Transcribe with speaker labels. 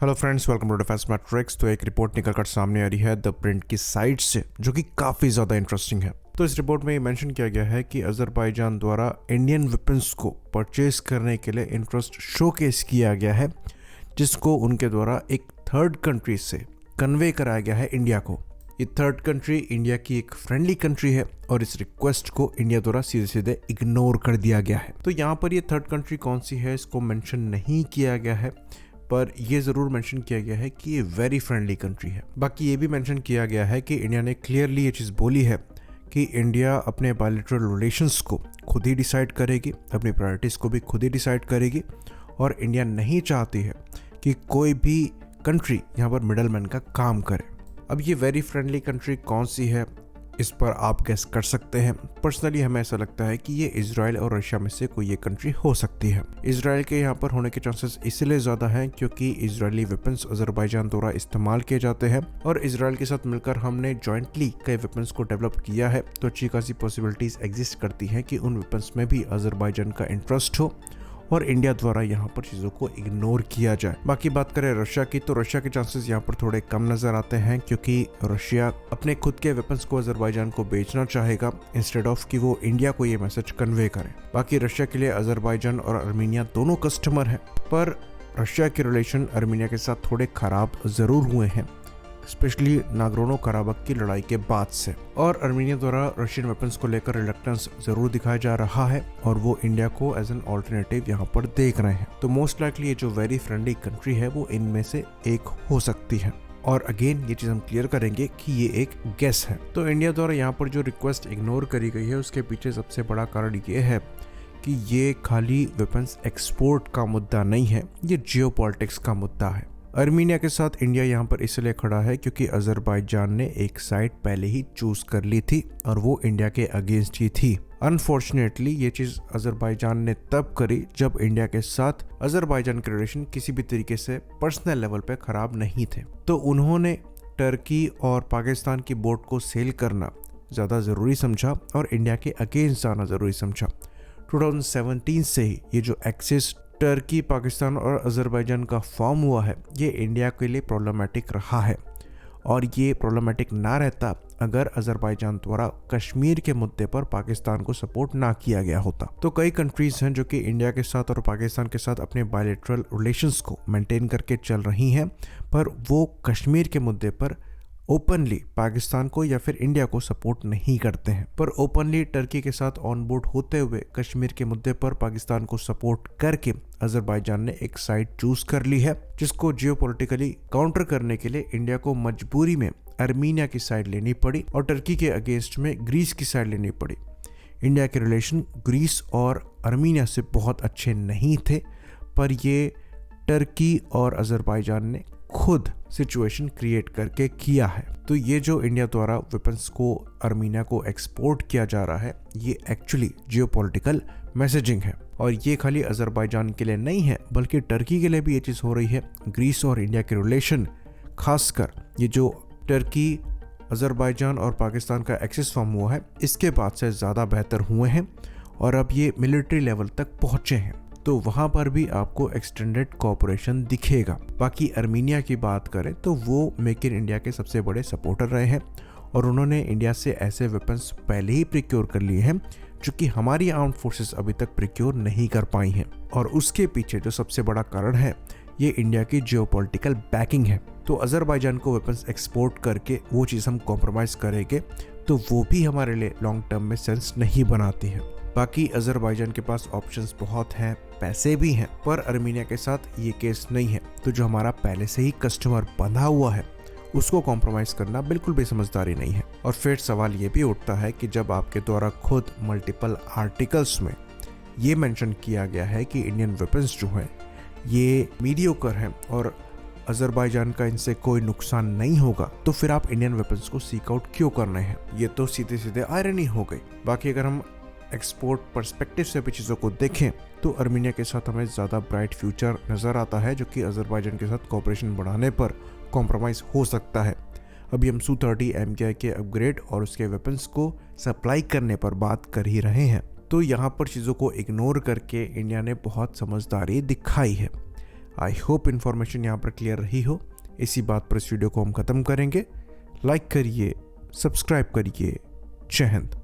Speaker 1: Hello friends, welcome to defence matrix. तो एक report निकल कर सामने आ रही है द प्रिंट की साइट से, जो कि काफ़ी ज़्यादा इंटरेस्टिंग है। तो इस रिपोर्ट में ये मेंशन किया गया है कि अजरबैजान द्वारा इंडियन वेपन्स को परचेज करने के लिए इंटरेस्ट शोकेस किया गया है, जिसको उनके द्वारा एक थर्ड कंट्री से कन्वे कराया गया है इंडिया को। ये थर्ड कंट्री इंडिया की एक फ्रेंडली कंट्री है और इस रिक्वेस्ट को इंडिया द्वारा सीधे सीधे इग्नोर कर दिया गया है। तो यहाँ पर ये थर्ड कंट्री कौन सी है इसको मेंशन नहीं किया गया है, पर यह ज़रूर मेंशन किया गया है कि ये वेरी फ्रेंडली कंट्री है। बाकी ये भी मेंशन किया गया है कि इंडिया ने क्लियरली ये चीज़ बोली है कि इंडिया अपने बायलैटरल रिलेशंस को खुद ही डिसाइड करेगी, अपनी प्रायोरिटीज़ को भी खुद ही डिसाइड करेगी, और इंडिया नहीं चाहती है कि कोई भी कंट्री यहाँ पर मिडलमैन का काम करे। अब ये वेरी फ्रेंडली कंट्री कौन सी है इस पर आप गेस कर सकते हैं। पर्सनली हमें ऐसा लगता है कि ये इजराइल और रशिया में से कोई एक कंट्री हो सकती है। इजराइल के यहाँ पर होने के चांसेस इसलिए ज़्यादा हैं क्योंकि इजरायली वेपन्स अजरबैजान द्वारा इस्तेमाल किए जाते हैं और इजराइल के साथ मिलकर हमने जॉइंटली कई वेपन्स को डेवलप किया है। तो अच्छी खासी पॉसिबिलिटीज़ एग्जिस्ट करती हैं कि उन वेपन्स में भी अजरबैजान का इंटरेस्ट हो और इंडिया द्वारा यहाँ पर चीज़ों को इग्नोर किया जाए। बाकी बात करें रशिया की, तो रशिया के चांसेस यहाँ पर थोड़े कम नजर आते हैं क्योंकि रशिया अपने खुद के वेपन्स को अजरबैजान को बेचना चाहेगा इंस्टेड ऑफ कि वो इंडिया को ये मैसेज कन्वे करे। बाकी रशिया के लिए अजरबैजान और अर्मीनिया दोनों कस्टमर हैं, पर रशिया के रिलेशन अर्मीनिया के साथ थोड़े खराब ज़रूर हुए हैं, स्पेशली नागोर्नो कराबाख की लड़ाई के बाद से। और अर्मीनिया द्वारा रशियन वेपन्स को लेकर रिलक्टेंस जरूर दिखाया जा रहा है और वो इंडिया को एज एन ऑल्टरनेटिव यहाँ पर देख रहे हैं। तो मोस्ट लाइकली ये जो वेरी फ्रेंडली कंट्री है वो इनमें से एक हो सकती है। और अगेन ये चीज़ हम क्लियर करेंगे कि ये एक गेस है। तो इंडिया द्वारा यहाँ पर जो रिक्वेस्ट इग्नोर करी गई है उसके पीछे सबसे बड़ा कारण ये है कि ये खाली वेपन्स एक्सपोर्ट का मुद्दा नहीं है, ये जियोपॉलिटिक्स का मुद्दा है। अर्मीनिया के साथ इंडिया यहाँ पर इसलिए खड़ा है क्योंकि अजरबैजान ने एक साइड पहले ही चूज कर ली थी और वो इंडिया के अगेंस्ट ही थी। अनफॉर्चुनेटली ये चीज अजरबैजान ने तब करी जब इंडिया के साथ अजरबैजान के रिलेशन किसी भी तरीके से पर्सनल लेवल पे खराब नहीं थे। तो उन्होंने टर्की और पाकिस्तान की बोट को सेल करना ज्यादा जरूरी समझा और इंडिया के अगेंस्ट जाना जरूरी समझा। 2017 से ही ये जो एक्सिस टर्की, पाकिस्तान और अजरबैजान का फॉर्म हुआ है ये इंडिया के लिए प्रॉब्लमेटिक रहा है, और ये प्रॉब्लमेटिक ना रहता अगर अजरबैजान द्वारा कश्मीर के मुद्दे पर पाकिस्तान को सपोर्ट ना किया गया होता। तो कई कंट्रीज हैं जो कि इंडिया के साथ और पाकिस्तान के साथ अपने बायलैटरल रिलेशंस को मेंटेन करके चल रही हैं, पर वो कश्मीर के मुद्दे पर ओपनली पाकिस्तान को या फिर इंडिया को सपोर्ट नहीं करते हैं। पर ओपनली टर्की के साथ ऑन बोर्ड होते हुए कश्मीर के मुद्दे पर पाकिस्तान को सपोर्ट करके अजरबैजान ने एक साइड चूज कर ली है, जिसको जियोपॉलिटिकली काउंटर करने के लिए इंडिया को मजबूरी में अर्मीनिया की साइड लेनी पड़ी और टर्की के अगेंस्ट में ग्रीस की साइड लेनी पड़ी। इंडिया के रिलेशन ग्रीस और अर्मीनिया से बहुत अच्छे नहीं थे, पर ये टर्की और अजरबैजान ने खुद सिचुएशन क्रिएट करके किया है। तो ये जो इंडिया द्वारा वेपन्स को अर्मीनिया को एक्सपोर्ट किया जा रहा है ये एक्चुअली जियोपॉलिटिकल मैसेजिंग है, और ये खाली अजरबैजान के लिए नहीं है बल्कि टर्की के लिए भी ये चीज़ हो रही है। ग्रीस और इंडिया के रिलेशन, खासकर ये जो टर्की, अजरबैजान और पाकिस्तान का एक्सिस फॉर्म हुआ है इसके बाद से ज़्यादा बेहतर हुए हैं और अब ये मिलिट्री लेवल तक पहुँचे हैं। तो वहाँ पर भी आपको एक्सटेंडेड कोऑपरेशन दिखेगा। बाकी अर्मीनिया की बात करें तो वो मेक इन इंडिया के सबसे बड़े सपोर्टर रहे हैं और उन्होंने इंडिया से ऐसे वेपन्स पहले ही प्रिक्योर कर लिए हैं जो कि हमारी आर्म्ड फोर्सेस अभी तक प्रिक्योर नहीं कर पाई हैं, और उसके पीछे जो सबसे बड़ा कारण है ये इंडिया की जियोपॉलिटिकल बैकिंग है। तो अजरबैजान को वेपन्स एक्सपोर्ट करके वो चीज़ हम कॉम्प्रोमाइज़ करेंगे तो वो भी हमारे लिए लॉन्ग टर्म में सेंस नहीं बनाती है। बाकी अजरबैजान के पास ऑप्शंस बहुत हैं, पैसे भी हैं, पर अर्मीनिया के साथ ये केस नहीं है। तो जो हमारा पहले से ही कस्टमर बंधा हुआ है उसको कॉम्प्रोमाइज़ करना बिल्कुल भी समझदारी नहीं है। और फिर सवाल ये भी उठता है कि जब आपके द्वारा खुद मल्टीपल आर्टिकल्स में ये मेंशन किया गया है कि इंडियन वेपन्स जो हैं ये मीडियोकर हैं और अजरबैजान का इनसे कोई नुकसान नहीं होगा, तो फिर आप इंडियन वेपन्स को सीक आउट क्यों कर रहे हैं? ये तो सीधे सीधे आयरनी हो गई। बाकी अगर हम एक्सपोर्ट पर्सपेक्टिव से भी चीज़ों को देखें तो अर्मीनिया के साथ हमें ज़्यादा ब्राइट फ्यूचर नज़र आता है, जो कि अजरबैजान के साथ कोऑपरेशन बढ़ाने पर कॉम्प्रोमाइज़ हो सकता है। अभी हम Su-30 MKI के अपग्रेड और उसके वेपन्स को सप्लाई करने पर बात कर ही रहे हैं। तो यहाँ पर चीज़ों को इग्नोर करके इंडिया ने बहुत समझदारी दिखाई है। आई होप इन्फॉर्मेशन यहाँ पर क्लियर रही हो। इसी बात पर इस वीडियो को हम ख़त्म करेंगे। लाइक करिए, सब्सक्राइब करिए। जय हिंद।